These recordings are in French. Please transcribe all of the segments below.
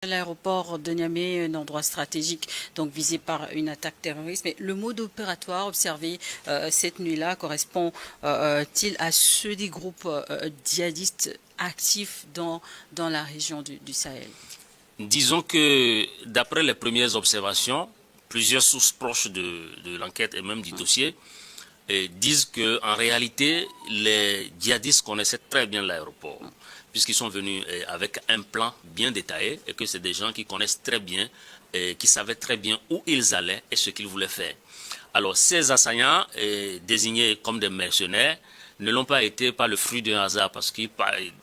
L'aéroport de Niamey, un endroit stratégique, donc visé par une attaque terroriste. Mais le mode opératoire observé cette nuit-là correspond-il à ceux des groupes djihadistes actifs dans la région du Sahel? Disons que d'après les premières observations, plusieurs sources proches de l'enquête et même du dossier disent qu'en réalité, les djihadistes connaissaient très bien l'aéroport, puisqu'ils sont venus avec un plan bien détaillé et que c'est des gens qui connaissent très bien, qui savaient très bien où ils allaient et ce qu'ils voulaient faire. Alors ces assaillants, désignés comme des mercenaires, ne l'ont pas été par le fruit d'un hasard, parce que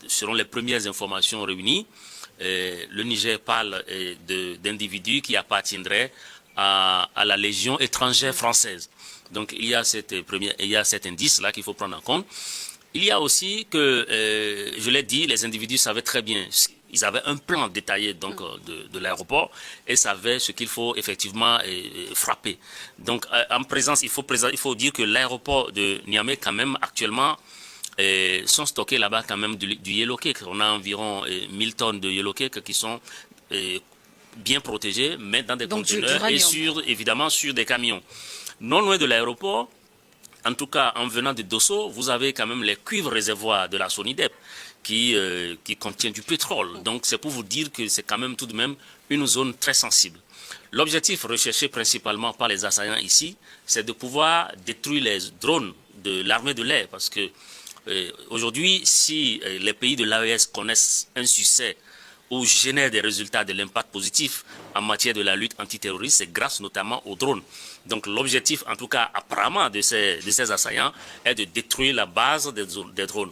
selon les premières informations réunies, le Niger parle d'individus qui appartiendraient à la Légion étrangère française. Donc il y a cet indice-là qu'il faut prendre en compte. Il y a aussi que, je l'ai dit, les individus savaient très bien, ils avaient un plan détaillé donc de l'aéroport et savaient ce qu'il faut effectivement frapper. Donc en présence, il faut dire que l'aéroport de Niamey quand même actuellement sont stockés là-bas quand même du yellow cake. On a environ 1000 tonnes de yellow cake qui sont bien protégés, mais dans des conteneurs et évidemment sur des camions. Non loin de l'aéroport, en tout cas en venant de Dosso, vous avez quand même les cuivres réservoirs de la Sonidep qui contient du pétrole. Donc c'est pour vous dire que c'est quand même tout de même une zone très sensible. L'objectif recherché principalement par les assaillants ici, c'est de pouvoir détruire les drones de l'armée de l'air, parce que aujourd'hui, si les pays de l'AES connaissent un succès ou génèrent des résultats de l'impact positif en matière de la lutte antiterroriste, c'est grâce notamment aux drones. Donc l'objectif, en tout cas apparemment, de ces assaillants est de détruire la base des drones.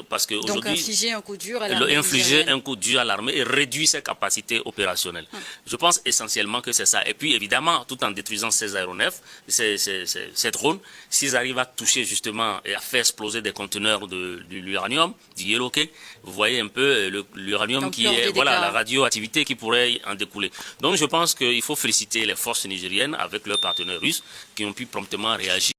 Parce que donc infliger un coup dur à l'armée. Infliger un coup dur à l'armée et réduire ses capacités opérationnelles. Je pense essentiellement que c'est ça. Et puis évidemment, tout en détruisant ces aéronefs, ces drones, s'ils arrivent à toucher justement et à faire exploser des conteneurs de l'uranium, du yellow cake, vous voyez un peu l'uranium qui est, voilà, la radioactivité qui pourrait en découler. Donc je pense qu'il faut féliciter les forces nigériennes avec leurs partenaires russes qui ont pu promptement réagir.